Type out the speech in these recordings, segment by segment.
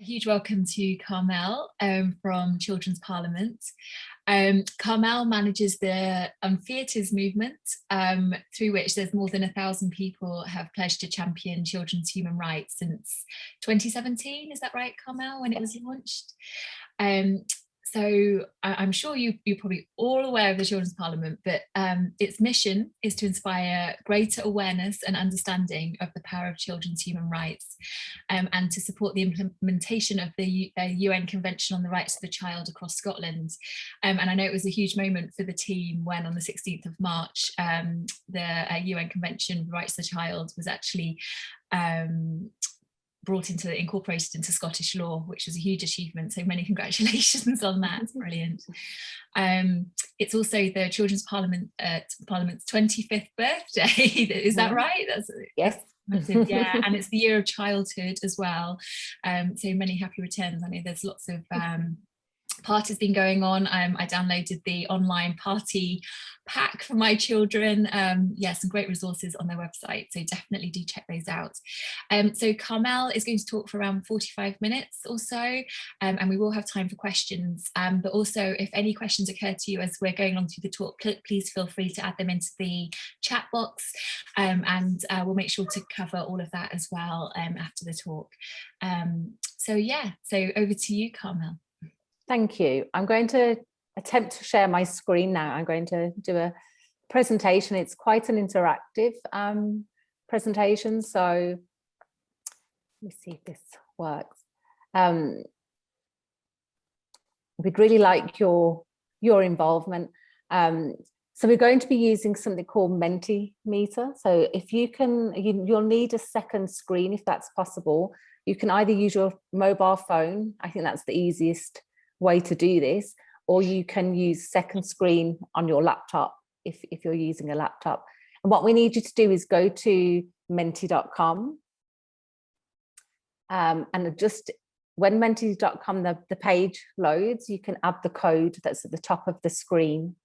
huge welcome to Carmel from Children's Parliament. Carmel manages the Unfitted movement, through which there's more than 1,000 people have pledged to champion children's human rights since 2017. Is that right, Carmel, when it was launched? So I'm sure you're probably all aware of the Children's Parliament, but its mission is to inspire greater awareness and understanding of the power of children's human rights, and to support the implementation of the UN Convention on the Rights of the Child across Scotland. And I know it was a huge moment for the team when on the 16th of March, the UN Convention on the Rights of the Child was actually incorporated into Scottish law, which was a huge achievement. So many congratulations on that. It's brilliant. It's also the Children's Parliament's 25th birthday. Is that right? Yes. Massive, yeah. And it's the year of childhood as well. So many happy returns. I know there's lots of parties been going on. I downloaded the online party pack for my children. Yeah, some great resources on their website, so definitely do check those out. So Carmel is going to talk for around 45 minutes or so, and we will have time for questions, but also if any questions occur to you as we're going on through the talk, please feel free to add them into the chat box, and we'll make sure to cover all of that as well after the talk. So yeah, so over to you, Carmel. Thank you. I'm going to attempt to share my screen now. I'm going to do a presentation. It's quite an interactive presentation, so let me see if this works. We'd really like your involvement. So we're going to be using something called Mentimeter. So if you can, you'll need a second screen if that's possible. You can either use your mobile phone. I think that's the easiest way to do this, or you can use second screen on your laptop if you're using a laptop. And what we need you to do is go to menti.com, and just when menti.com the page loads, you can add the code that's at the top of the screen.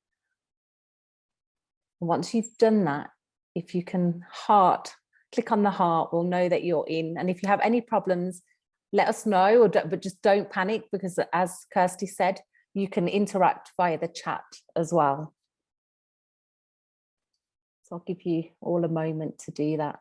And once you've done that, if you can click on the heart, we'll know that you're in. And if you have any problems, let us know, but just don't panic, because as Kirsty said, you can interact via the chat as well. So I'll give you all a moment to do that.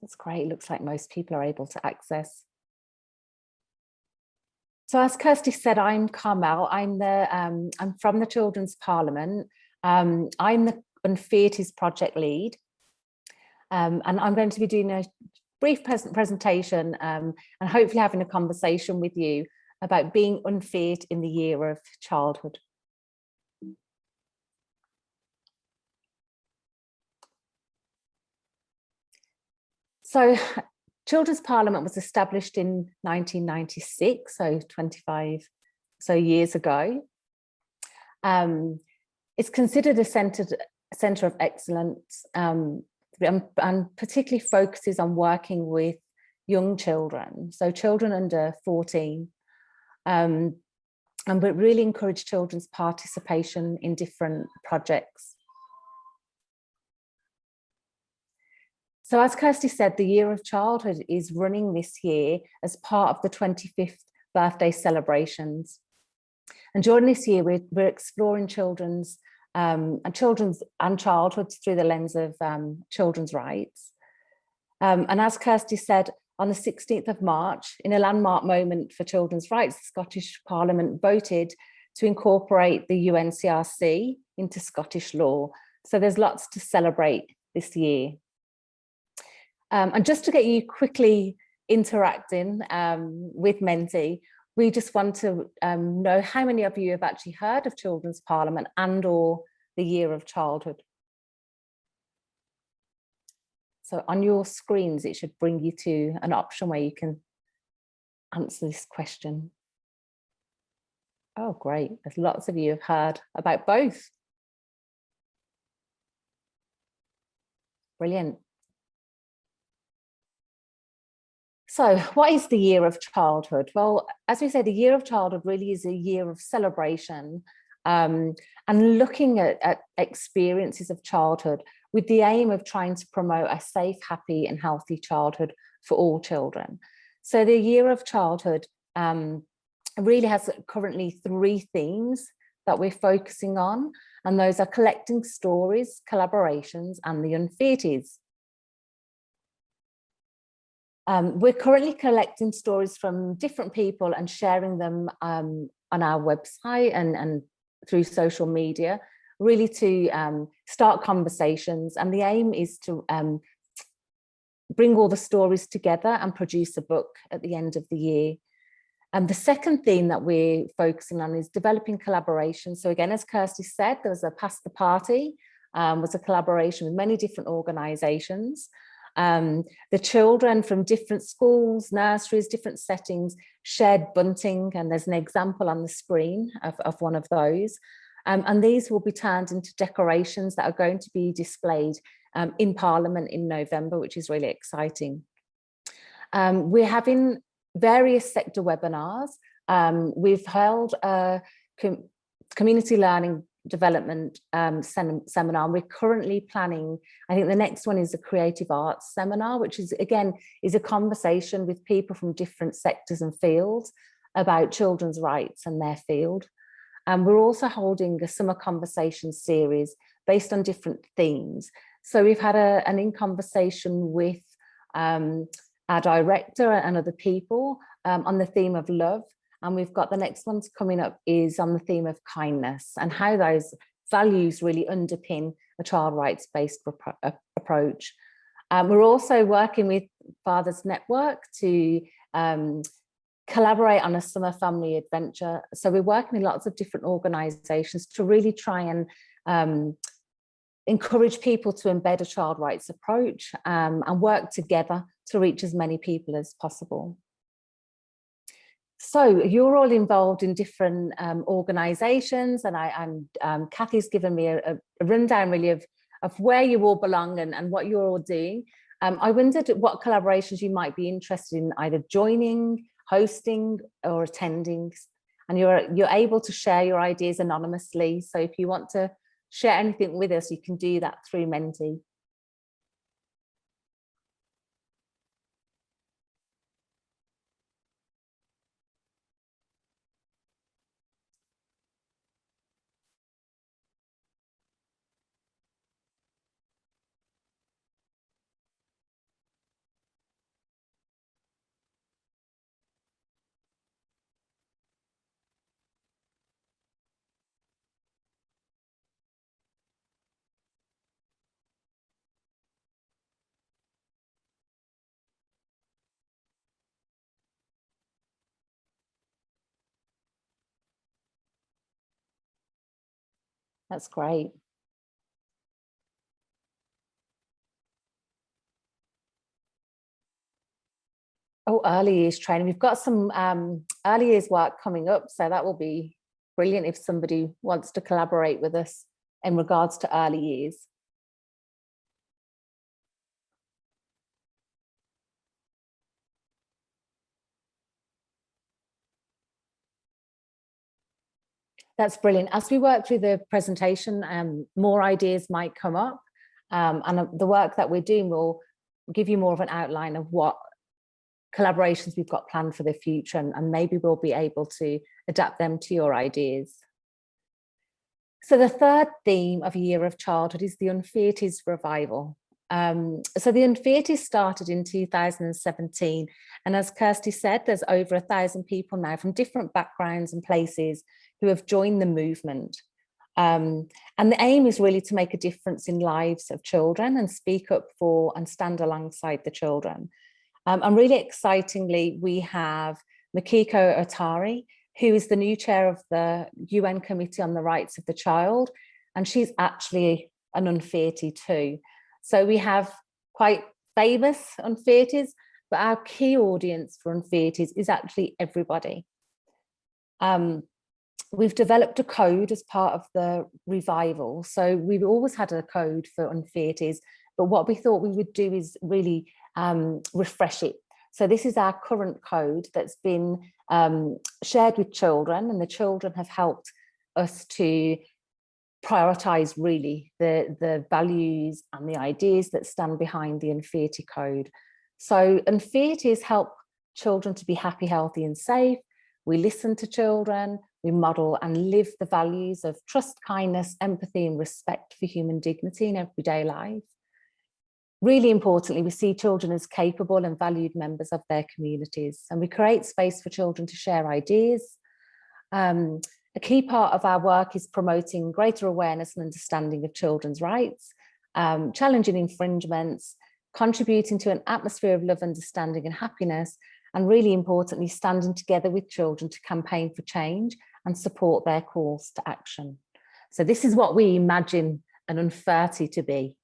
That's great. Looks like most people are able to access. So as Kirsty said, I'm Carmel. I'm from the Children's Parliament. I'm the Unfitted project lead, and I'm going to be doing a brief presentation and hopefully having a conversation with you about being unfit in the year of childhood. So Children's Parliament was established in 1996, so 25 years ago. It's considered a centre of excellence, and particularly focuses on working with young children, so children under 14, and we really encourage children's participation in different projects. So as Kirsty said, the Year of Childhood is running this year as part of the 25th birthday celebrations. And during this year, we're exploring children's and childhoods through the lens of children's rights. And as Kirsty said, on the 16th of March, in a landmark moment for children's rights, the Scottish Parliament voted to incorporate the UNCRC into Scottish law. So there's lots to celebrate this year. And just to get you quickly interacting with Menti, we just want to know how many of you have actually heard of Children's Parliament and/or the Year of Childhood. So on your screens, it should bring you to an option where you can answer this question. Oh, great. There's lots of you have heard about both. Brilliant. So what is the year of childhood? Well, as we say, the year of childhood really is a year of celebration and looking at experiences of childhood with the aim of trying to promote a safe, happy and healthy childhood for all children. So the year of childhood really has currently 3 themes that we're focusing on, and those are collecting stories, collaborations and the Unfitted. We're currently collecting stories from different people and sharing them on our website and through social media, really to start conversations. And the aim is to bring all the stories together and produce a book at the end of the year. And the second theme that we're focusing on is developing collaboration. So again, as Kirsty said, there was a Pass the Party, was a collaboration with many different organisations. The children from different schools, nurseries, different settings shared bunting, and there's an example on the screen of one of those. And these will be turned into decorations that are going to be displayed in Parliament in November, which is really exciting. We're having various sector webinars. We've held a community learning development seminar. We're currently planning, I think the next one is a creative arts seminar, which is again is a conversation with people from different sectors and fields about children's rights and their field. We're also holding a summer conversation series based on different themes. So we've had an in conversation with our director and other people on the theme of love. And we've got the next one's coming up is on the theme of kindness and how those values really underpin a child rights-based approach. We're also working with Fathers Network to collaborate on a summer family adventure. So we're working with lots of different organisations to really try and encourage people to embed a child rights approach and work together to reach as many people as possible. So you're all involved in different organisations, and Kathy's given me a rundown really of where you all belong and what you're all doing. I wondered what collaborations you might be interested in either joining, hosting or attending, and you're able to share your ideas anonymously. So if you want to share anything with us, you can do that through Menti. That's great. Oh, early years training. We've got some early years work coming up, so that will be brilliant if somebody wants to collaborate with us in regards to early years. That's brilliant. As we work through the presentation, more ideas might come up, and the work that we're doing will give you more of an outline of what collaborations we've got planned for the future, and maybe we'll be able to adapt them to your ideas. So the third theme of a year of childhood is the Unfitted revival. So the Unfitted started in 2017, and as Kirsty said, there's over 1,000 people now from different backgrounds and places who have joined the movement. And the aim is really to make a difference in lives of children and speak up for and stand alongside the children. And really excitingly, we have Makiko Otari, who is the new chair of the UN Committee on the Rights of the Child, and she's actually an Unfitted too. So we have quite famous Unfitted, but our key audience for Unfitted is actually everybody. We've developed a code as part of the revival. So we've always had a code for Unfitted, but what we thought we would do is really refresh it. So this is our current code that's been shared with children, and the children have helped us to prioritize really the values and the ideas that stand behind the Unfitted Code. So Unfitted help children to be happy, healthy and safe. We listen to children, we model and live the values of trust, kindness, empathy and respect for human dignity in everyday life. Really importantly, we see children as capable and valued members of their communities, and we create space for children to share ideas. A key part of our work is promoting greater awareness and understanding of children's rights, challenging infringements, contributing to an atmosphere of love, understanding and happiness, and really importantly, standing together with children to campaign for change and support their calls to action. So this is what we imagine an Unfitted to be.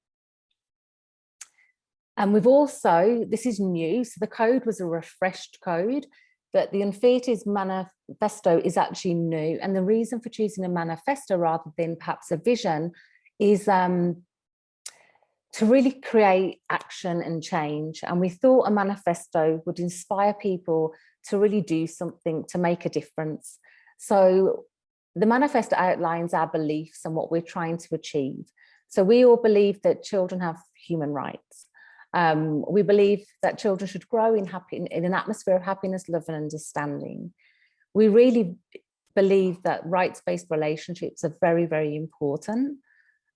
And we've also, this is new, so the code was a refreshed code, but the Unfitted Manifesto is actually new. And the reason for choosing a manifesto rather than perhaps a vision is to really create action and change. And we thought a manifesto would inspire people to really do something to make a difference. So the manifesto outlines our beliefs and what we're trying to achieve. So we all believe that children have human rights. We believe that children should grow in an atmosphere of happiness, love and understanding. We really believe that rights-based relationships are very, very important.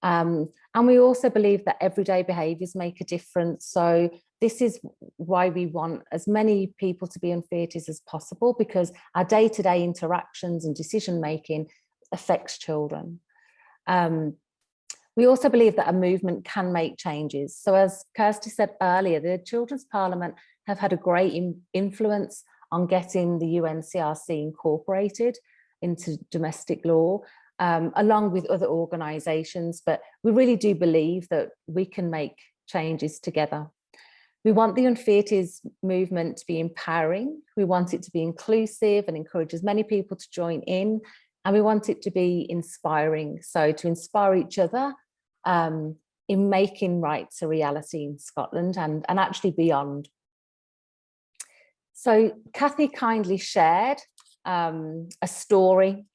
And we also believe that everyday behaviours make a difference. So this is why we want as many people to be Unfitted as possible, because our day-to-day interactions and decision-making affects children. We also believe that a movement can make changes. So as Kirsty said earlier, the Children's Parliament have had a great influence on getting the UNCRC incorporated into domestic law, along with other organisations, but we really do believe that we can make changes together. We want the Unfitted movement to be empowering. We want it to be inclusive and encourage as many people to join in, and we want it to be inspiring. So to inspire each other in making rights a reality in Scotland and actually beyond. So Kathy kindly shared a story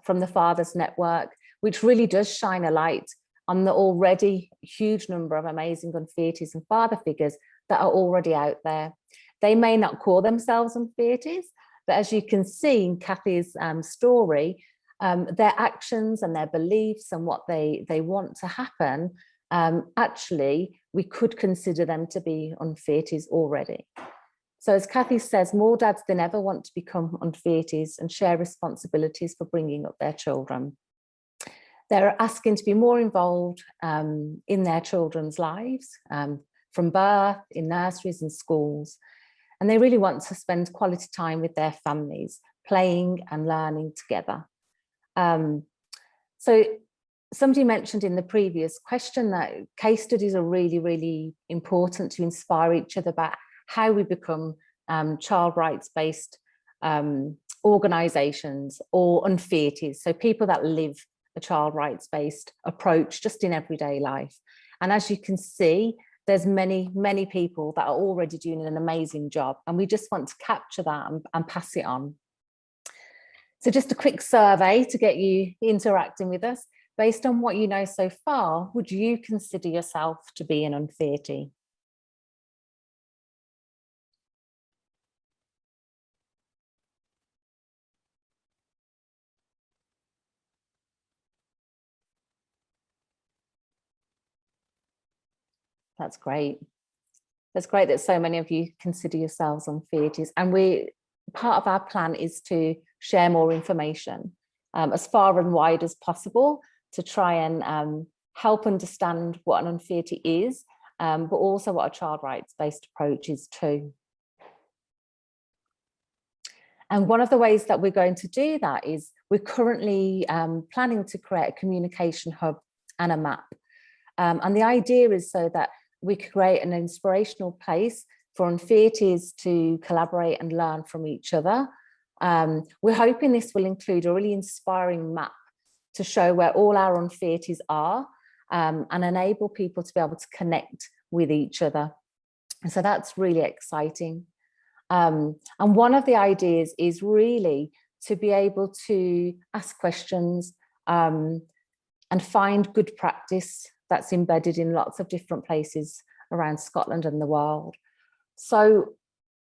from the Fathers Network, which really does shine a light on the already huge number of amazing Unfitted and father figures that are already out there. They may not call themselves Unfitted, but as you can see in Kathy's story, their actions and their beliefs and what they want to happen, actually, we could consider them to be Unfitted already. So as Kathy says, more dads than ever want to become Unfitted and share responsibilities for bringing up their children. They're asking to be more involved in their children's lives, from birth, in nurseries and schools. And they really want to spend quality time with their families, playing and learning together. So somebody mentioned in the previous question that case studies are really, really important to inspire each other about how we become child rights-based organisations or Unfitted, so people that live a child rights-based approach just in everyday life. And as you can see, there's many, many people that are already doing an amazing job, and we just want to capture that and pass it on. So just a quick survey to get you interacting with us. Based on what you know so far, would you consider yourself to be an Unfitted? That's great. That's great that so many of you consider yourselves Unfitted. And part of our plan is to share more information as far and wide as possible to try and help understand what an Unfitted is, but also what a child rights-based approach is too. And one of the ways that we're going to do that is we're currently planning to create a communication hub and a map. And the idea is so that we create an inspirational place for Unfitted to collaborate and learn from each other. We're hoping this will include a really inspiring map to show where all our Unfitted are and enable people to be able to connect with each other. And so that's really exciting. And one of the ideas is really to be able to ask questions and find good practice that's embedded in lots of different places around Scotland and the world. So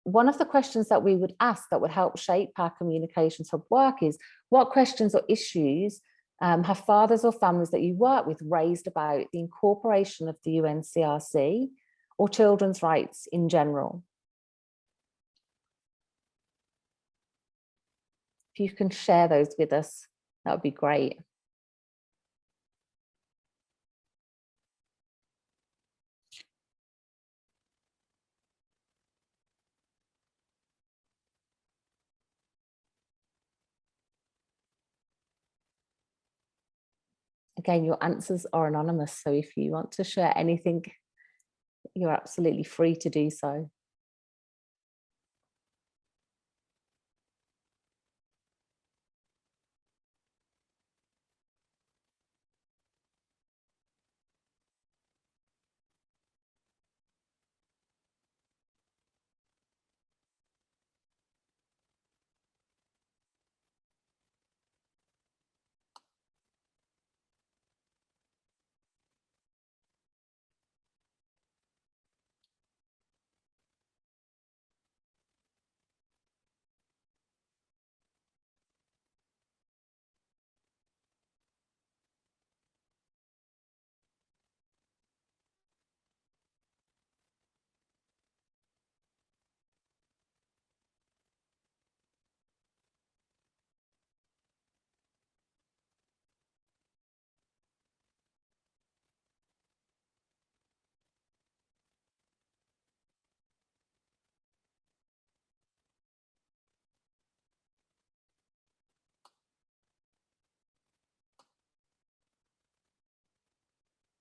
one of the questions that we would ask that would help shape our communications hub work is, what questions or issues have fathers or families that you work with raised about the incorporation of the UNCRC or children's rights in general? If you can share those with us, that would be great. Again, your answers are anonymous, so if you want to share anything, you're absolutely free to do so.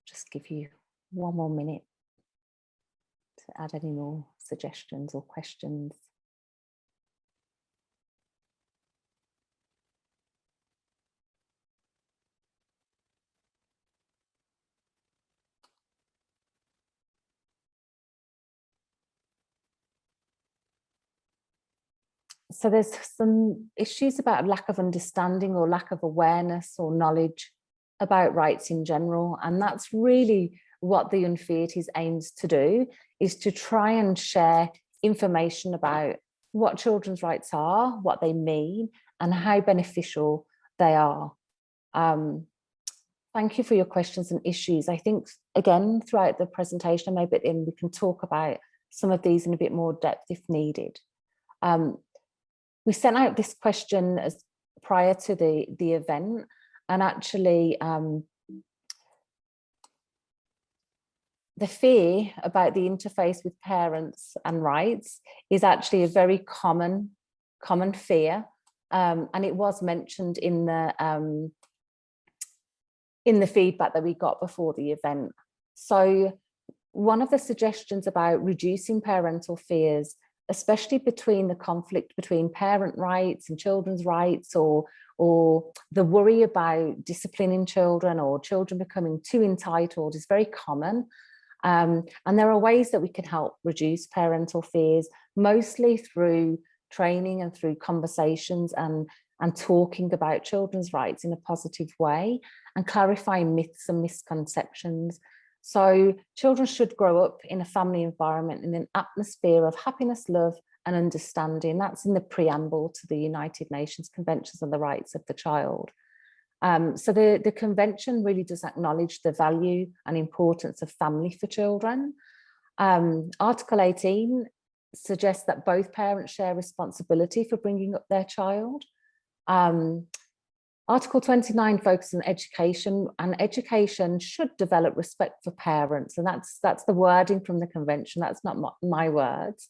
Just give you one more minute to add any more suggestions or questions. So there's some issues about lack of understanding or lack of awareness or knowledge about rights in general. And that's really what the Unfitted aims to do, is to try and share information about what children's rights are, what they mean, and how beneficial they are. Thank you for your questions and issues. I think, again, throughout the presentation, maybe at the end, we can talk about some of these in a bit more depth if needed. We sent out this question as prior to the event, and actually the fear about the interface with parents and rights is actually a very common fear, and it was mentioned in the feedback that we got before the event. So one of the suggestions about reducing parental fears, especially between the conflict between parent rights and children's rights, or the worry about disciplining children or children becoming too entitled, is very common. And there are ways that we can help reduce parental fears, mostly through training and through conversations and talking about children's rights in a positive way and clarifying myths and misconceptions. So children should grow up in a family environment in an atmosphere of happiness, love, and understanding. That's in the preamble to the United Nations Conventions on the Rights of the Child. So the convention really does acknowledge the value and importance of family for children. Article 18 suggests that both parents share responsibility for bringing up their child. Article 29 focuses on education, and education should develop respect for parents, and that's the wording from the convention. That's not my words.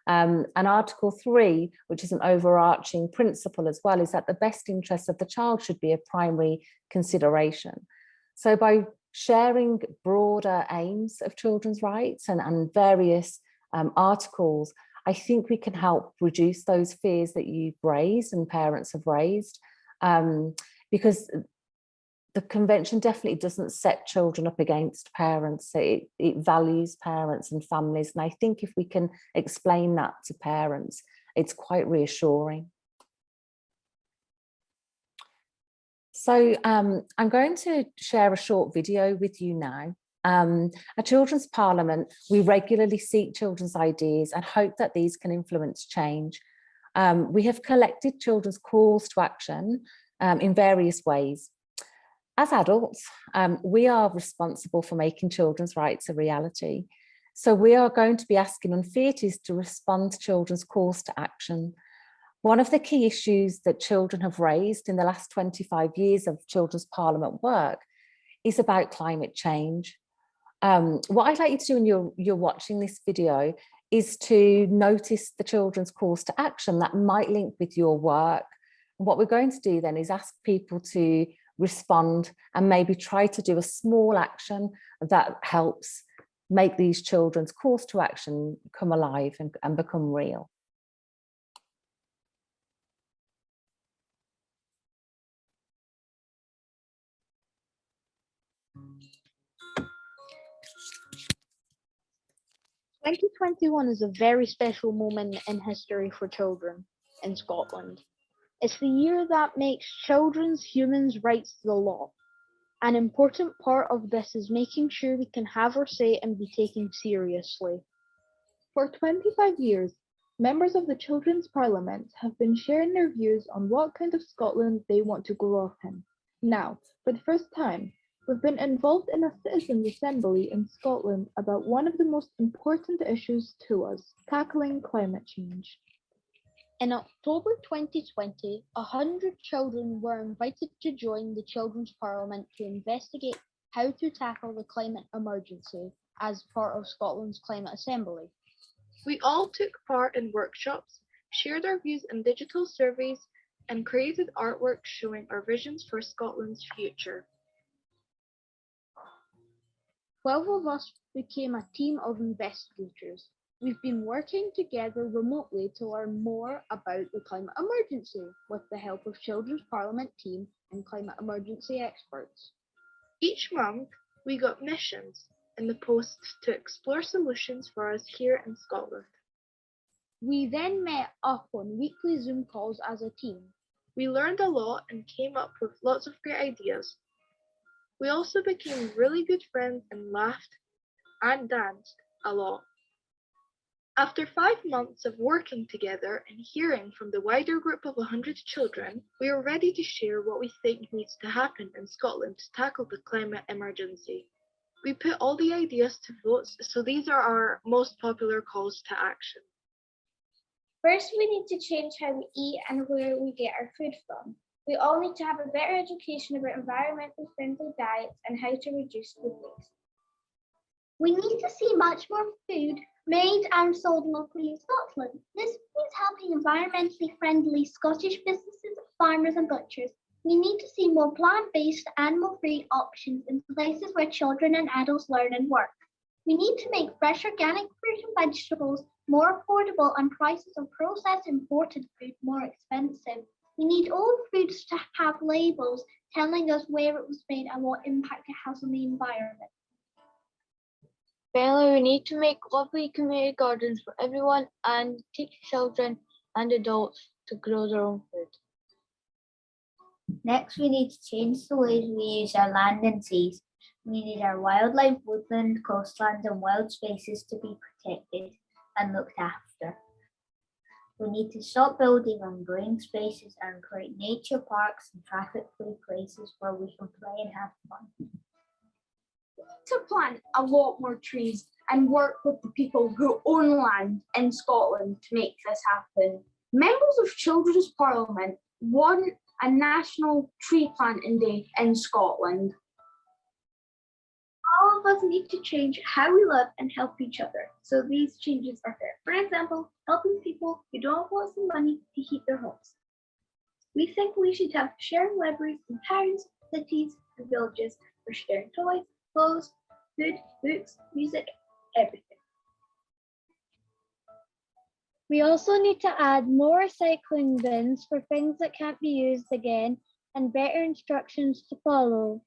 And Article 3, which is an overarching principle as well, is that the best interests of the child should be a primary consideration. So by sharing broader aims of children's rights and various articles, I think we can help reduce those fears that you've raised and parents have raised, because the convention definitely doesn't set children up against parents. It values parents and families. And I think if we can explain that to parents, it's quite reassuring. So I'm going to share a short video with you now. At Children's Parliament, we regularly seek children's ideas and hope that these can influence change. We have collected children's calls to action in various ways. As adults, we are responsible for making children's rights a reality. So we are going to be asking Unfitted to respond to children's calls to action. One of the key issues that children have raised in the last 25 years of Children's Parliament work is about climate change. What I'd like you to do when you're watching this video is to notice the children's calls to action that might link with your work. And what we're going to do then is ask people to respond and maybe try to do a small action that helps make these children's calls to action come alive and become real. "2021 is a very special moment in history for children in Scotland. It's the year that makes children's human rights the law. An important part of this is making sure we can have our say and be taken seriously. For 25 years, members of the Children's Parliament have been sharing their views on what kind of Scotland they want to grow up in. Now, for the first time, we've been involved in a citizens' assembly in Scotland about one of the most important issues to us, tackling climate change. In October 2020, 100 children were invited to join the Children's Parliament to investigate how to tackle the climate emergency as part of Scotland's Climate Assembly. We all took part in workshops, shared our views in digital surveys, and created artwork showing our visions for Scotland's future. 12 of us became a team of investigators. We've been working together remotely to learn more about the climate emergency with the help of Children's Parliament team and climate emergency experts. Each month, we got missions in the post to explore solutions for us here in Scotland. We then met up on weekly Zoom calls as a team. We learned a lot and came up with lots of great ideas. We also became really good friends and laughed and danced a lot. After 5 months of working together and hearing from the wider group of 100 children, we are ready to share what we think needs to happen in Scotland to tackle the climate emergency. We put all the ideas to votes, so these are our most popular calls to action. First, we need to change how we eat and where we get our food from. We all need to have a better education about environmentally friendly diets and how to reduce food waste. We need to see much more food made and sold locally in Scotland. This means helping environmentally friendly Scottish businesses, farmers and butchers. We need to see more plant-based, animal-free options in places where children and adults learn and work. We need to make fresh organic fruit and vegetables more affordable and prices of processed imported food more expensive. We need all foods to have labels telling us where it was made and what impact it has on the environment. Finally, we need to make lovely community gardens for everyone and teach children and adults to grow their own food. Next, we need to change the ways we use our land and seas. We need our wildlife, woodland, coastlands and wild spaces to be protected and looked after. We need to stop building on green spaces and create nature parks and traffic-free places where we can play and have fun. To plant a lot more trees and work with the people who own land in Scotland to make this happen. Members of Children's Parliament want a national tree planting day in Scotland. All of us need to change how we live and help each other, so these changes are fair. For example, helping people who don't have lots of money to heat their homes. We think we should have shared libraries in towns, cities, and villages for sharing toys, clothes, food, books, music, everything. We also need to add more recycling bins for things that can't be used again and better instructions to follow.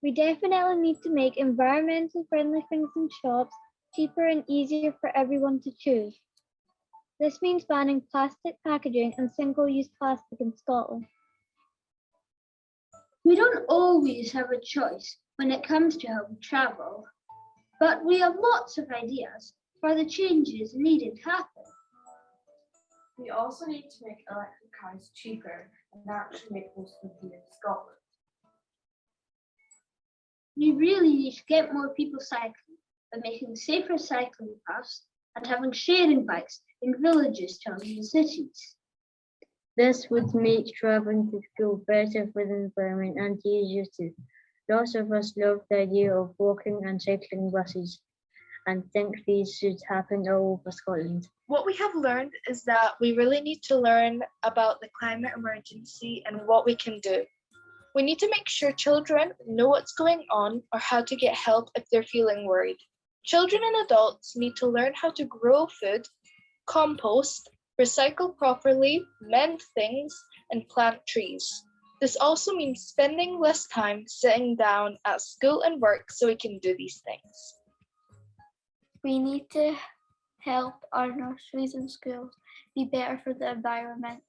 We definitely need to make environmentally friendly things in shops cheaper and easier for everyone to choose. This means banning plastic packaging and single-use plastic in Scotland. We don't always have a choice when it comes to how we travel, but we have lots of ideas for the changes needed to happen. We also need to make electric cars cheaper and actually make most of them here in Scotland. We really need to get more people cycling by making safer cycling paths and having sharing bikes in villages, towns and cities. This would make traveling to school better for the environment and easier too. Lots of us love the idea of walking and cycling buses and think these should happen all over Scotland. What we have learned is that we really need to learn about the climate emergency and what we can do. We need to make sure children know what's going on or how to get help if they're feeling worried. Children and adults need to learn how to grow food, compost, recycle properly, mend things, and plant trees. This also means spending less time sitting down at school and work so we can do these things. We need to help our nurseries and schools be better for the environment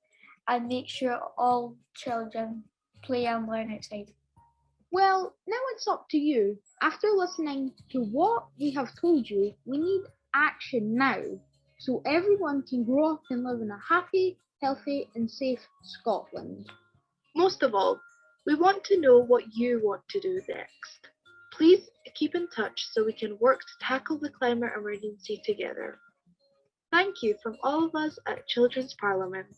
and make sure all children play and learn outside. Well, now it's up to you. After listening to what we have told you, we need action now so everyone can grow up and live in a happy, healthy and safe Scotland. Most of all, we want to know what you want to do next. Please keep in touch so we can work to tackle the climate emergency together. Thank you from all of us at Children's Parliament.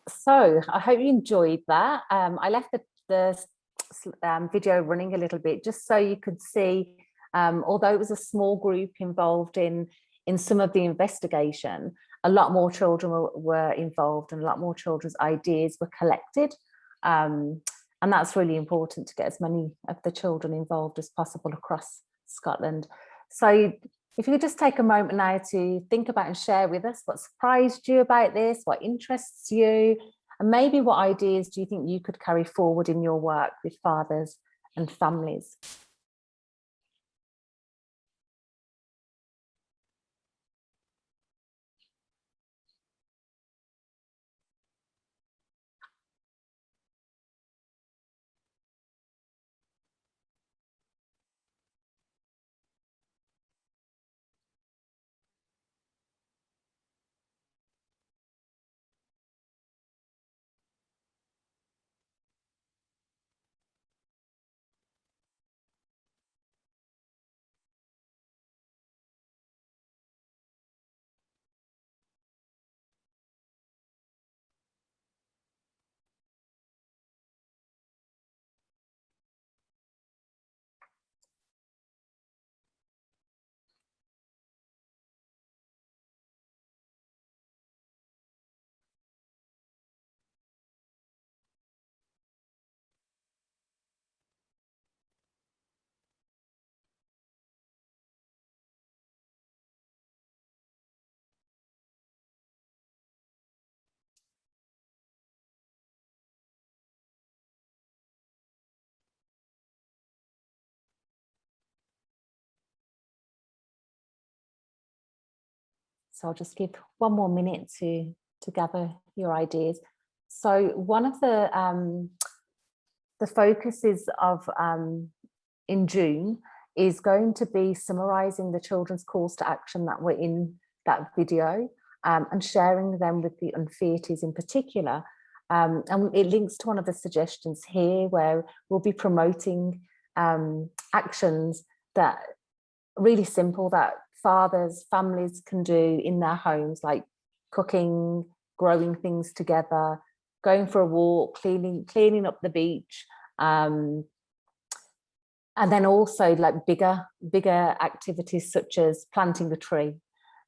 So I hope you enjoyed that. I left the video running a little bit just so you could see, although it was a small group involved in some of the investigation, a lot more children were involved and a lot more children's ideas were collected. And that's really important to get as many of the children involved as possible across Scotland. So if you could just take a moment now to think about and share with us what surprised you about this, what interests you, and maybe what ideas do you think you could carry forward in your work with fathers and families. So I'll just give one more minute to gather your ideas. So one of the focuses of in June is going to be summarising the children's calls to action that were in that video and sharing them with the Unfitted in particular, And it links to one of the suggestions here where we'll be promoting actions that really simple that fathers, families can do in their homes, like cooking, growing things together, going for a walk, cleaning up the beach, and then also like bigger activities such as planting a tree.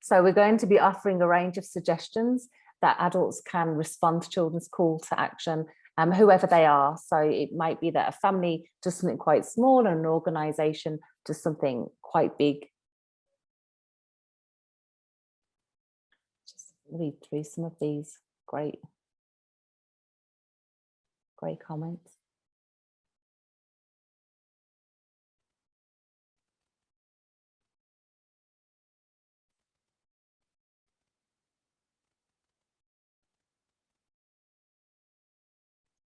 So we're going to be offering a range of suggestions that adults can respond to children's call to action, whoever they are. So it might be that a family does something quite small and an organisation does something quite big. Just read through some of these great comments.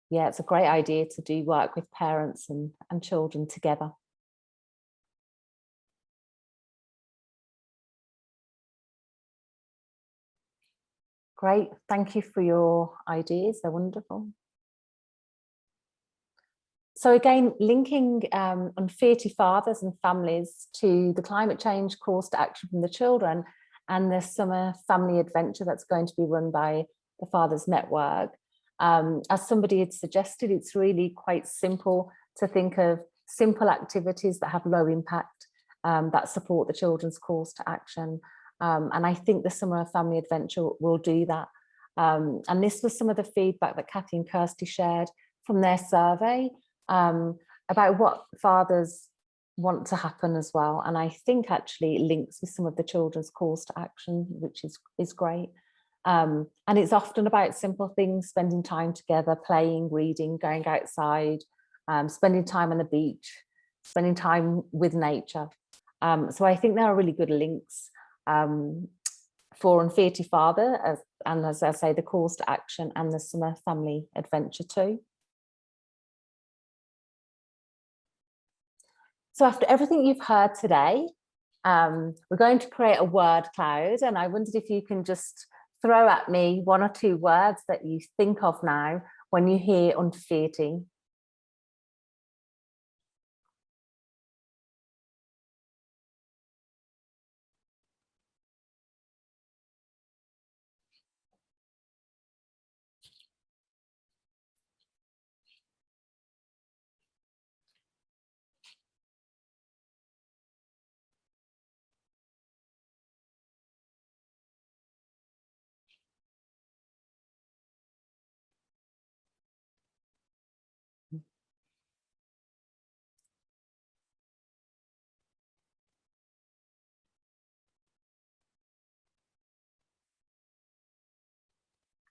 Yeah, it's a great idea to do work with parents and children together. Great, thank you for your ideas, they're wonderful. So again, linking Unfitted fathers and families to the climate change calls to action from the children and the summer family adventure that's going to be run by the Fathers Network. As somebody had suggested, it's really quite simple to think of simple activities that have low impact, that support the children's calls to action. And I think the summer family adventure will do that. And this was some of the feedback that Kathy and Kirsty shared from their survey about what fathers want to happen as well. And I think actually it links with some of the children's calls to action, which is great. And it's often about simple things, spending time together, playing, reading, going outside, spending time on the beach, spending time with nature. So I think there are really good links for Unfitted father, and as I say, the calls to action and the summer family adventure too. So after everything you've heard today, we're going to create a word cloud, and I wondered if you can just throw at me one or two words that you think of now when you hear Unfitted.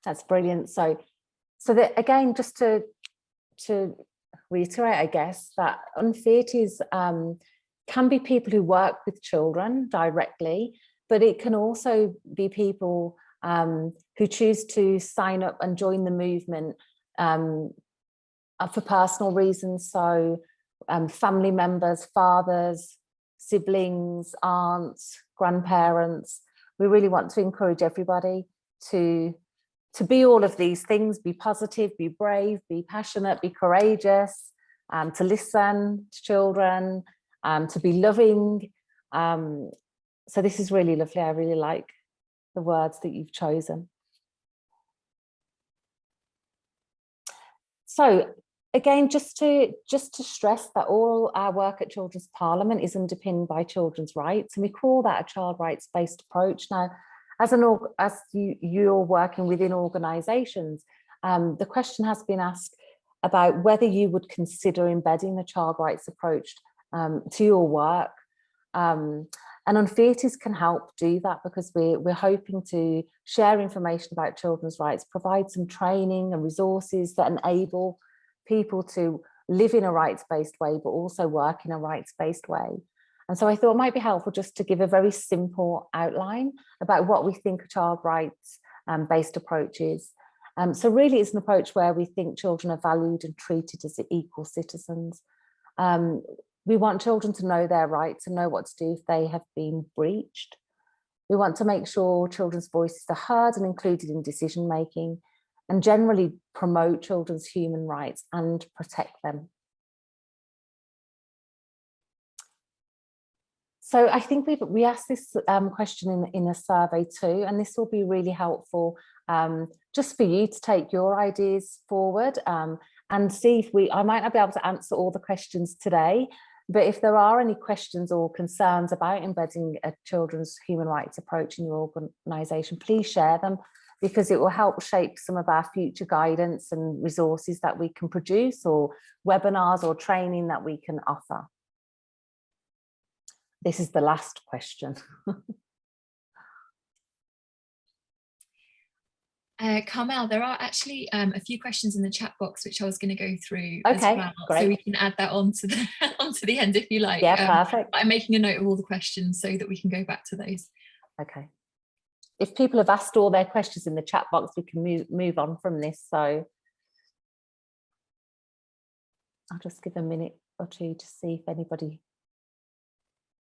That's brilliant. So that again, just to reiterate, I guess, that Unfitted can be people who work with children directly, but it can also be people who choose to sign up and join the movement for personal reasons. So family members, fathers, siblings, aunts, grandparents. We really want to encourage everybody to be all of these things, be positive, be brave, be passionate, be courageous, to listen to children, to be loving. So this is really lovely. I really like the words that you've chosen. So again, just to stress that all our work at Children's Parliament is underpinned by children's rights, and we call that a child rights-based approach. Now, as you're working within organisations, the question has been asked about whether you would consider embedding a child rights approach to your work. And Unfitted can help do that, because we're hoping to share information about children's rights, provide some training and resources that enable people to live in a rights-based way, but also work in a rights-based way. And so I thought it might be helpful just to give a very simple outline about what we think a child rights based approach is. So really it's an approach where we think children are valued and treated as equal citizens. We want children to know their rights and know what to do if they have been breached. We want to make sure children's voices are heard and included in decision making. and generally promote children's human rights and protect them. So I think we asked this question in a survey too, and this will be really helpful just for you to take your ideas forward and see if I might not be able to answer all the questions today, but if there are any questions or concerns about embedding a children's human rights approach in your organisation, please share them, because it will help shape some of our future guidance and resources that we can produce, or webinars or training that we can offer. This is the last question. Carmel, there are actually a few questions in the chat box which I was going to go through as well, great. so we can add that on to the onto the end if you like. Yeah, perfect. I'm making a note of all the questions so that we can go back to those. Okay. If people have asked all their questions in the chat box, we can move on from this. So I'll just give a minute or two to see if anybody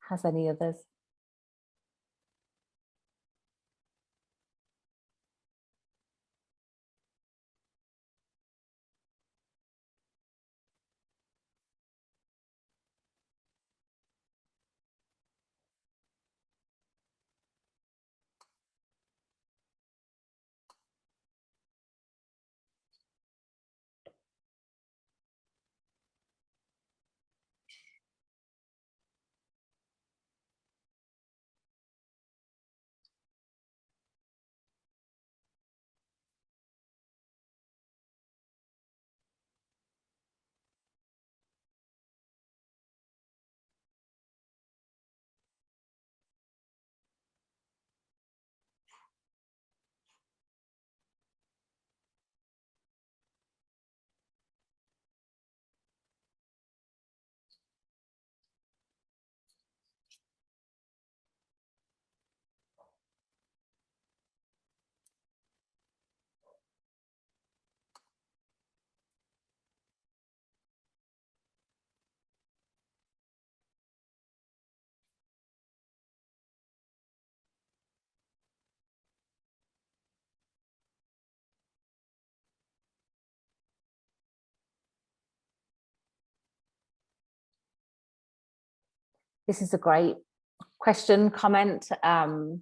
has any others. This is a great question, comment. The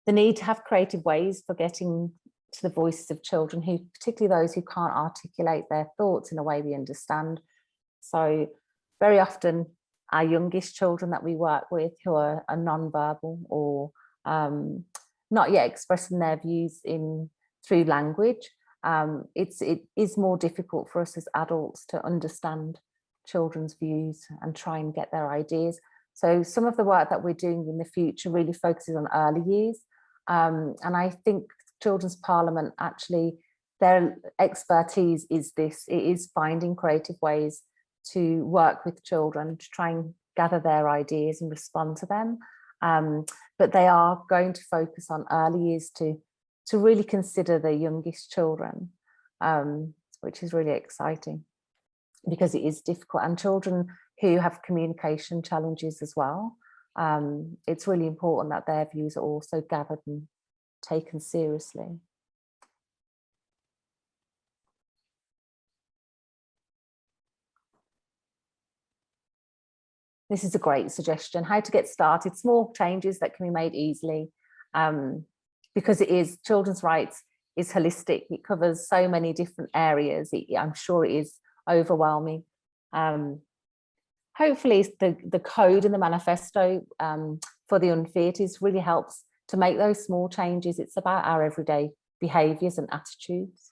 need to have creative ways for getting to the voices of children, who, particularly those who can't articulate their thoughts in a way we understand. So very often our youngest children that we work with who are non-verbal or not yet expressing their views through language, it is more difficult for us as adults to understand children's views and try and get their ideas. So some of the work that we're doing in the future really focuses on early years. And I think Children's Parliament, actually, their expertise is this. It is finding creative ways to work with children, to try and gather their ideas and respond to them. But they are going to focus on early years to really consider the youngest children, which is really exciting, because it is difficult, and children who have communication challenges as well. It's really important that their views are also gathered and taken seriously. This is a great suggestion, how to get started, small changes that can be made easily, because children's rights is holistic. It covers so many different areas. I'm sure it is overwhelming. Hopefully the code and the manifesto for the Unfitted really helps to make those small changes. It's about our everyday behaviours and attitudes.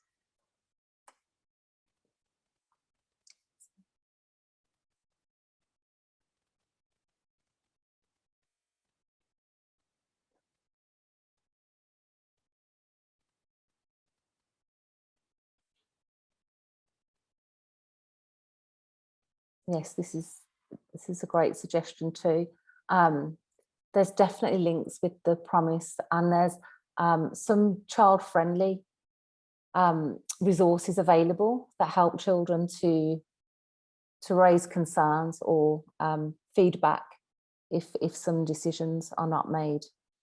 Yes, this is a great suggestion too. There's definitely links with the promise, and there's some child-friendly resources available that help children to raise concerns or feedback if some decisions are not made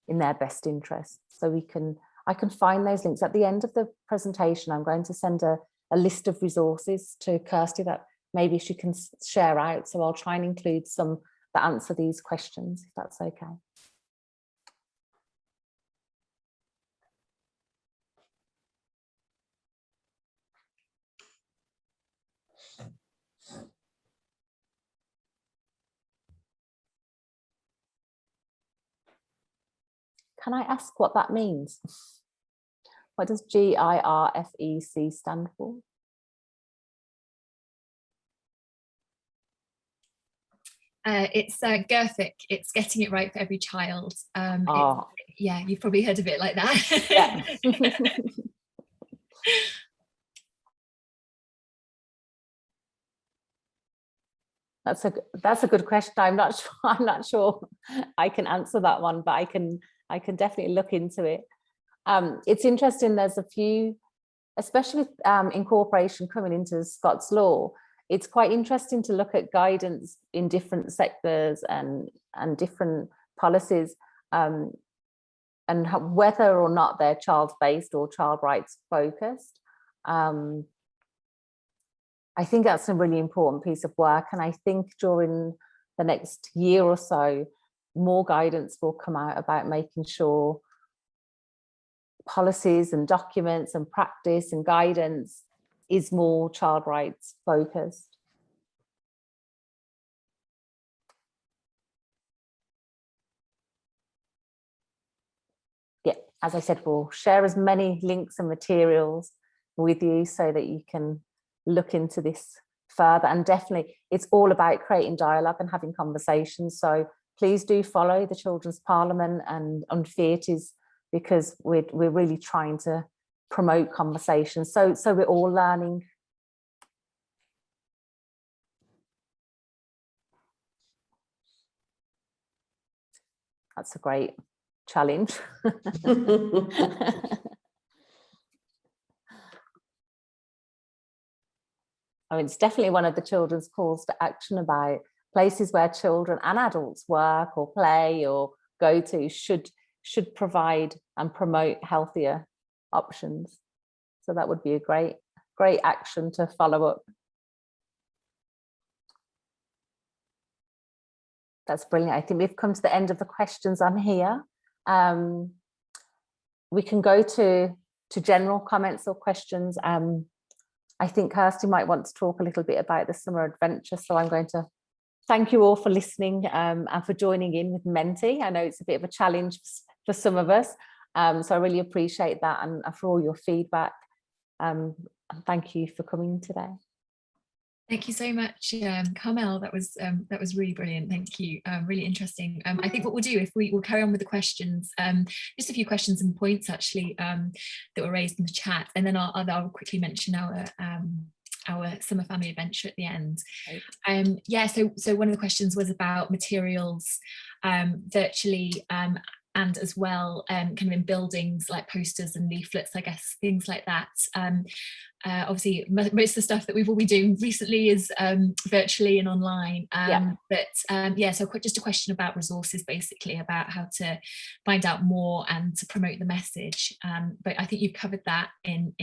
in their best interest. So we can I can find those links. At the end of the presentation, I'm going to send a list of resources to Kirsty that maybe she can share out. So I'll try and include some that answer these questions, if that's okay. Can I ask what that means? What does GIRFEC stand for? It's GIRFIC. It's getting it right for every child. Yeah, you've probably heard of it like that. Yeah. That's a good question. I'm not sure I can answer that one, but I can definitely look into it. It's interesting. There's a few, especially with incorporation coming into Scots law. It's quite interesting to look at guidance in different sectors and different policies, and whether or not they're child-based or child rights focused. I think that's a really important piece of work, and I think during the next year or so, more guidance will come out about making sure policies and documents and practice and guidance is more child rights focused. Yeah, as I said, we'll share as many links and materials with you so that you can look into this further. And definitely it's all about creating dialogue and having conversations. So please do follow the Children's Parliament and Unfitted, because we're really trying to promote conversations. So we're all learning. That's a great challenge. I mean, it's definitely one of the children's calls to action about places where children and adults work or play or go to should provide and promote healthier options. So that would be a great action to follow up. That's brilliant. I think we've come to the end of the questions on here. We can go to general comments or questions. I think Kirsty might want to talk a little bit about the summer adventure. So I'm going to thank you all for listening and for joining in with Menti. I know it's a bit of a challenge for some of us. So I really appreciate that, and for all your feedback. And thank you for coming today. Thank you so much, Carmel. That was really brilliant. Thank you. Really interesting. I think what we'll do, if we'll carry on with the questions, just a few questions and points actually that were raised in the chat, and then I'll quickly mention our summer family adventure at the end. Yeah. So one of the questions was about materials virtually. And as well, kind of in buildings like posters and leaflets, I guess, things like that. Obviously, most of the stuff that we've all been doing recently is virtually and online. But yeah, so just a question about resources, basically, about how to find out more and to promote the message. But I think you've covered that in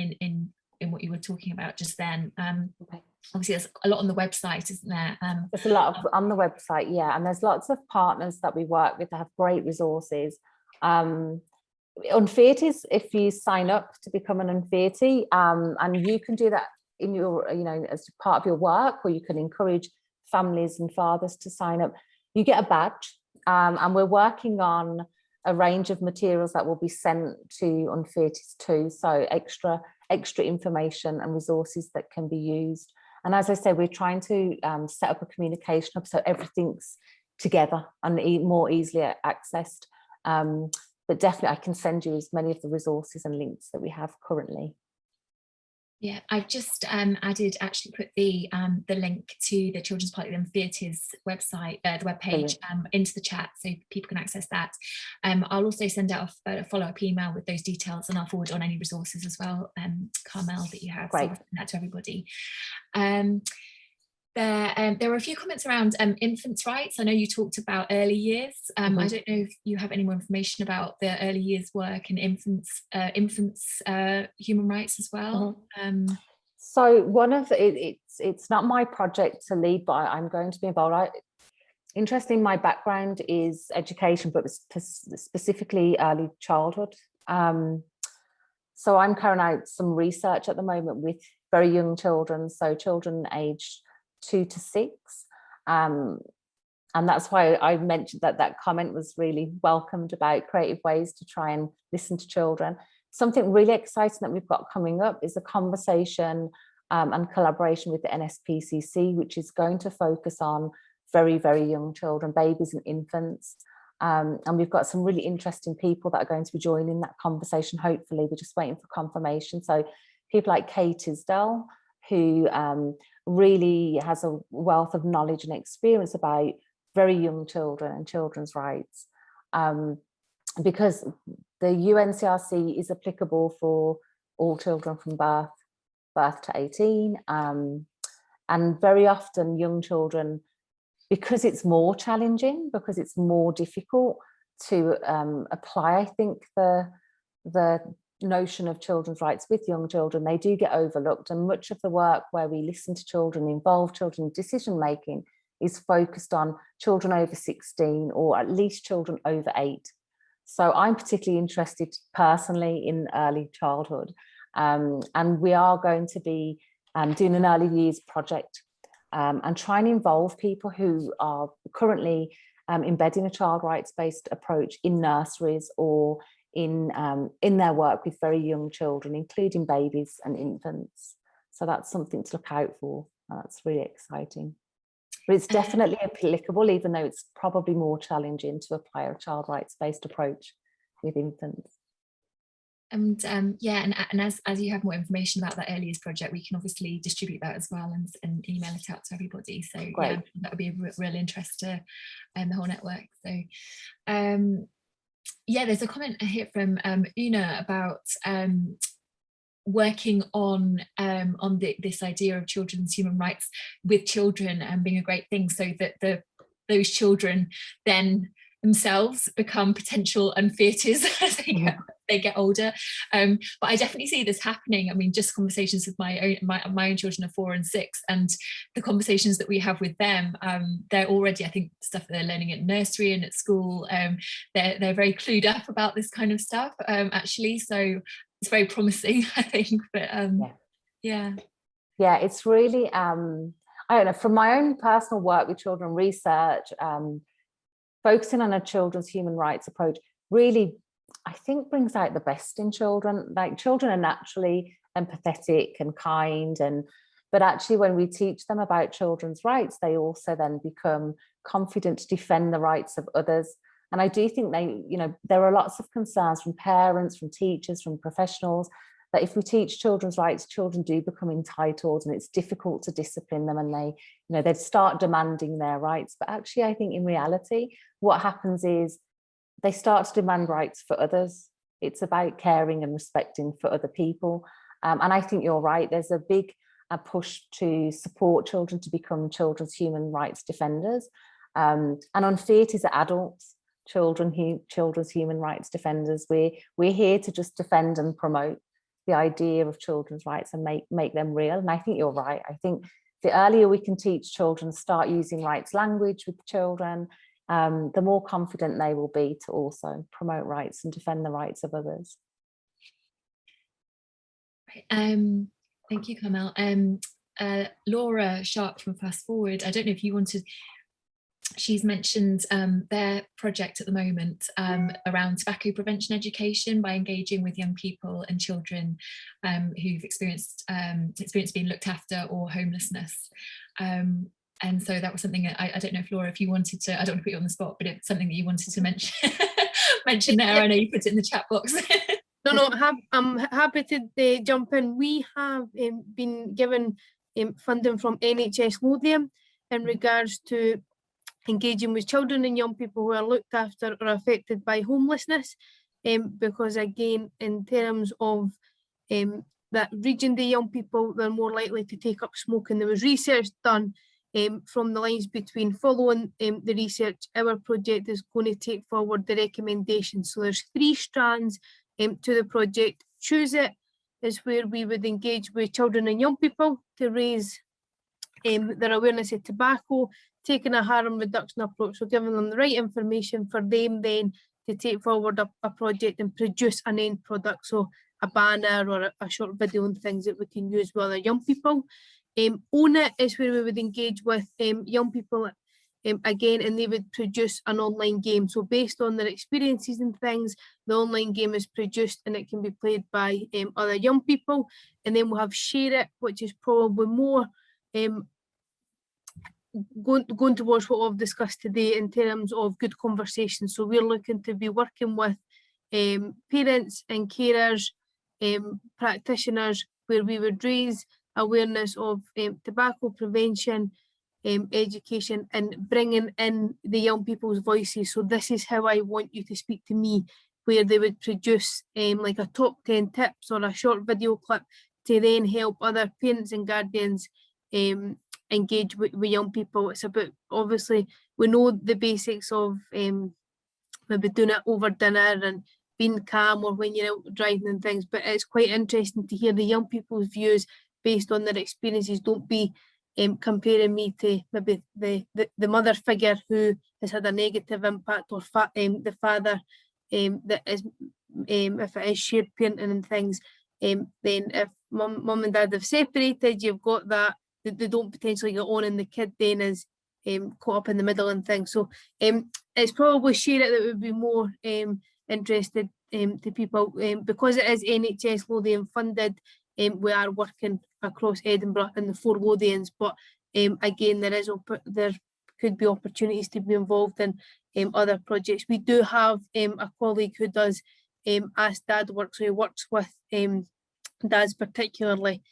what you were talking about just then. Okay. Obviously, there's a lot on the website, isn't there? There's a lot on the website, yeah, and there's lots of partners that we work with that have great resources. Unfitted, if you sign up to become an Unfitted, and you can do that in your, as part of your work, or you can encourage families and fathers to sign up. You get a badge, and we're working on a range of materials that will be sent to Unfitted too. So extra information and resources that can be used. And as I say, we're trying to set up a communication hub so everything's together and more easily accessed. But definitely I can send you as many of the resources and links that we have currently. Yeah, I've just put the link to the Children's Parliament Theatres website, the webpage, into the chat so people can access that. I'll also send out a follow-up email with those details, and I'll forward on any resources as well, Carmel, that you have. Great. So I'll send that to everybody. There were a few comments around infants' rights. I know you talked about early years. I don't know if you have any more information about the early years work and infants human rights as well. So one of it's not my project to lead, but I'm going to be involved. Interesting, my background is education, but specifically early childhood. So I'm carrying out some research at the moment with very young children, so children aged 2 to 6. And that's why I mentioned that comment was really welcomed about creative ways to try and listen to children. Something really exciting that we've got coming up is a conversation and collaboration with the NSPCC, which is going to focus on very, very young children, babies and infants. And we've got some really interesting people that are going to be joining that conversation. Hopefully, we're just waiting for confirmation. So people like Kate Tisdale, who really has a wealth of knowledge and experience about very young children and children's rights, because the UNCRC is applicable for all children from birth to 18, and very often young children, because it's more challenging, because it's more difficult to apply, I think, the notion of children's rights with young children, they do get overlooked. And much of the work where we listen to children, involve children in decision making, is focused on children over 16 or at least children over 8. So I'm particularly interested personally in early childhood, and we are going to be doing an early years project and try and involve people who are currently embedding a child rights-based approach in nurseries or in their work with very young children, including babies and infants. So that's something to look out for. That's really exciting. But it's definitely applicable, even though it's probably more challenging to apply a child rights-based approach with infants. And yeah, and as you have more information about that early years project, we can obviously distribute that as well and email it out to everybody. So yeah, that would be a real interest to the whole network. So yeah, there's a comment here from Una about working on this idea of children's human rights with children and being a great thing, so that those children then themselves become potential unfitted as they get older. But I definitely see this happening. I mean, just conversations with my own children are 4 and 6, and the conversations that we have with them, they're already, I think, stuff that they're learning at nursery and at school. They're very clued up about this kind of stuff, actually. So it's very promising, I think. But yeah, it's really I don't know, from my own personal work with children research, focusing on a children's human rights approach really, I think, brings out the best in children. Like, children are naturally empathetic and kind, but actually when we teach them about children's rights, they also then become confident to defend the rights of others. And I do think there are lots of concerns from parents, from teachers, from professionals, that if we teach children's rights, children do become entitled and it's difficult to discipline them, and they'd start demanding their rights. But actually, I think in reality, what happens is they start to demand rights for others. It's about caring and respecting for other people. And I think you're right. There's a big push to support children to become children's human rights defenders. And Unfitted are adults, children's human rights defenders. We're here to just defend and promote the idea of children's rights and make them real. And I think you're right. I think the earlier we can teach children, start using rights language with children, the more confident they will be to also promote rights and defend the rights of others. Thank you, Carmel. Laura Sharp from Fast Forward, I don't know if you wanted, she's mentioned their project at the moment around tobacco prevention education by engaging with young people and children who've experienced being looked after or homelessness. And so that was something I don't know if Laura, if you wanted to, I don't want to put you on the spot, but it's something that you wanted to mention there. I know you put it in the chat box. No, I'm happy to jump in. We have been given funding from NHS Lothian in regards to engaging with children and young people who are looked after or affected by homelessness, because again, in terms of that reaching the young people, they're more likely to take up smoking. There was research done from the lines between following the research, our project is going to take forward the recommendations. So there's 3 strands to the project. Choose It is where we would engage with children and young people to raise their awareness of tobacco, taking a harm reduction approach, so giving them the right information for them then to take forward a project and produce an end product, so a banner or a short video and things that we can use with other young people. Own It is where we would engage with young people again, and they would produce an online game. So based on their experiences and things, the online game is produced and it can be played by other young people. And then we'll have Share It, which is probably more going towards what we've discussed today in terms of good conversation. So we're looking to be working with parents and carers, practitioners, where we would raise awareness of tobacco prevention, education, and bringing in the young people's voices. So this is how I want you to speak to me, where they would produce like a top 10 tips or a short video clip to then help other parents and guardians engage with young people. It's about, obviously, we know the basics of maybe doing it over dinner and being calm or when you're out driving and things, but it's quite interesting to hear the young people's views based on their experiences. Don't be comparing me to maybe the mother figure who has had a negative impact, or the father that is, if it is shared parenting and things, then if mum and dad have separated, you've got that they don't potentially get on, and the kid then is caught up in the middle and things. So it's probably Share It that would be more interested to people, because it is NHS Lothian funded. We are working across Edinburgh and the 4 Lothians, but again, there could be opportunities to be involved in other projects. We do have a colleague who does Ask Dad work, so he works with dads particularly,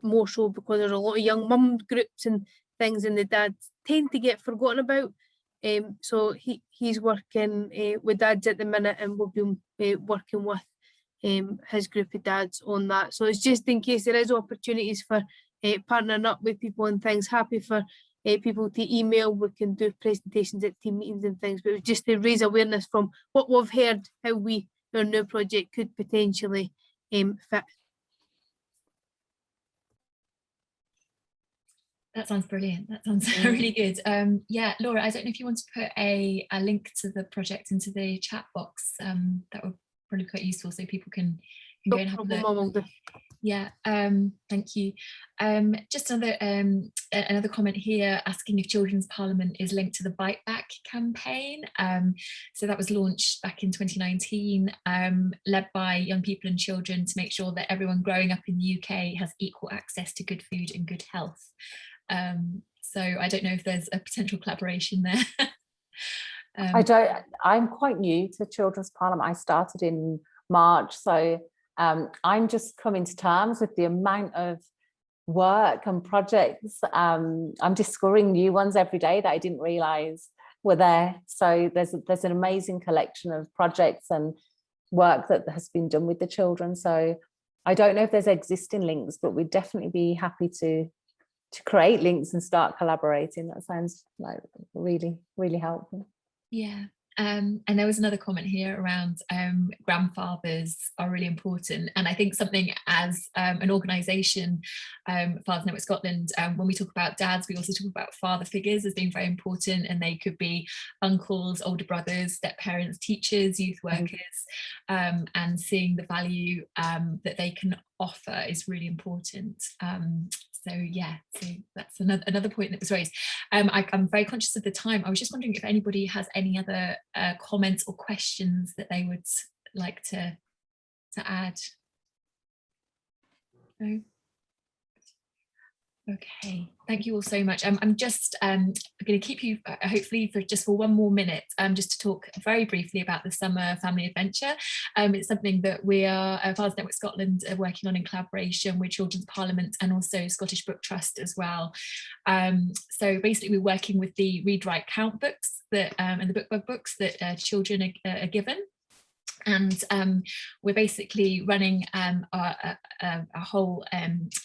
more so because there's a lot of young mum groups and things, and the dads tend to get forgotten about. So he's working with dads at the minute, and we'll be working with his group of dads on that. So it's just in case there is opportunities for partnering up with people and things. Happy for people to email. We can do presentations at team meetings and things, but just to raise awareness from what we've heard, how our new project could potentially fit. That sounds brilliant. That sounds really good. Yeah, Laura, I don't know if you want to put a link to the project into the chat box. That would probably be quite useful, so people can go and have a look. Yeah, thank you. Just another comment here asking if Children's Parliament is linked to the Bite Back campaign. So that was launched back in 2019, led by young people and children to make sure that everyone growing up in the UK has equal access to good food and good health. So I don't know if there's a potential collaboration there. I'm quite new to Children's Parliament. I started in March, so I'm just coming to terms with the amount of work and projects. I'm discovering new ones every day that I didn't realise were there. So there's an amazing collection of projects and work that has been done with the children. So I don't know if there's existing links, but we'd definitely be happy to create links and start collaborating. That sounds like really, really helpful. Yeah. And there was another comment here around grandfathers are really important. And I think something as an organisation, Fathers Network Scotland, when we talk about dads, we also talk about father figures as being very important, and they could be uncles, older brothers, step parents, teachers, youth workers, and seeing the value that they can offer is really important. So yeah, so that's another point that was raised. I'm very conscious of the time. I was just wondering if anybody has any other comments or questions that they would like to add. No? Okay, thank you all so much. I'm just going to keep you hopefully for one more minute, just to talk very briefly about the summer family adventure. It's something that we are, Fathers Network Scotland, are working on in collaboration with Children's Parliament and also Scottish Book Trust as well. So basically we're working with the Read, Write, Count books that and the BookBug books that children are given. And we're basically running a whole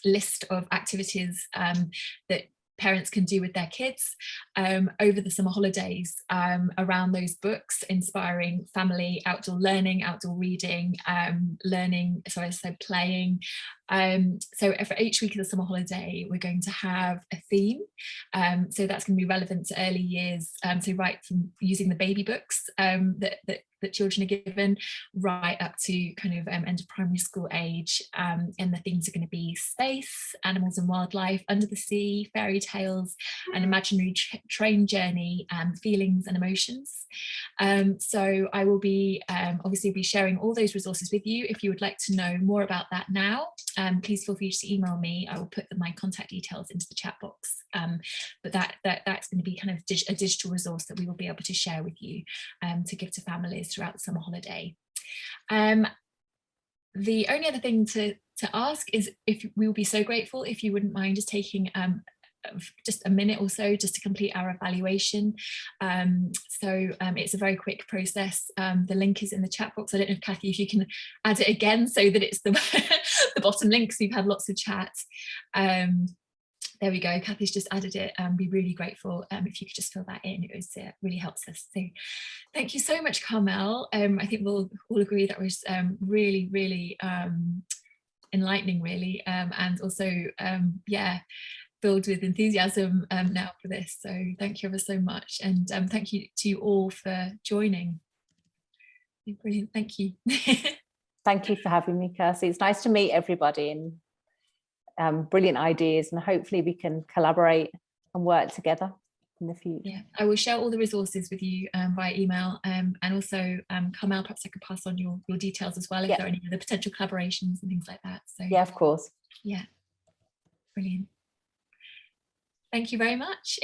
list of activities that parents can do with their kids over the summer holidays around those books, inspiring family outdoor learning, outdoor reading, playing. So for each week of the summer holiday, we're going to have a theme. So that's going to be relevant to early years. So right from using the baby books that children are given, right up to kind of end of primary school age. And the themes are going to be space, animals and wildlife, under the sea, fairy tales, an imaginary train journey, feelings and emotions. So I will be obviously be sharing all those resources with you. If you would like to know more about that now, please feel free to email me. I will put my contact details into the chat box. But that's going to be kind of a digital resource that we will be able to share with you to give to families throughout the summer holiday. The only other thing to ask is, if we will be so grateful if you wouldn't mind just taking just a minute or so just to complete our evaluation. It's a very quick process. The link is in the chat box. I don't know if Kathy, if you can add it again so that it's the, the bottom link, because we've had lots of chats. There we go, Kathy's just added it. Be really grateful if you could just fill that in. It really helps us. So thank you so much, Carmel. I think we'll all agree that was really, really enlightening, really, and also, yeah, filled with enthusiasm now for this. So thank you ever so much. And thank you to you all for joining. Brilliant, thank you. Thank you for having me, Kirsty. It's nice to meet everybody, and brilliant ideas, and hopefully we can collaborate and work together in the future. Yeah, I will share all the resources with you via email, and also Carmel, perhaps I could pass on your details as well if there are any other potential collaborations and things like that. So yeah, of course. Yeah, brilliant. Thank you very much.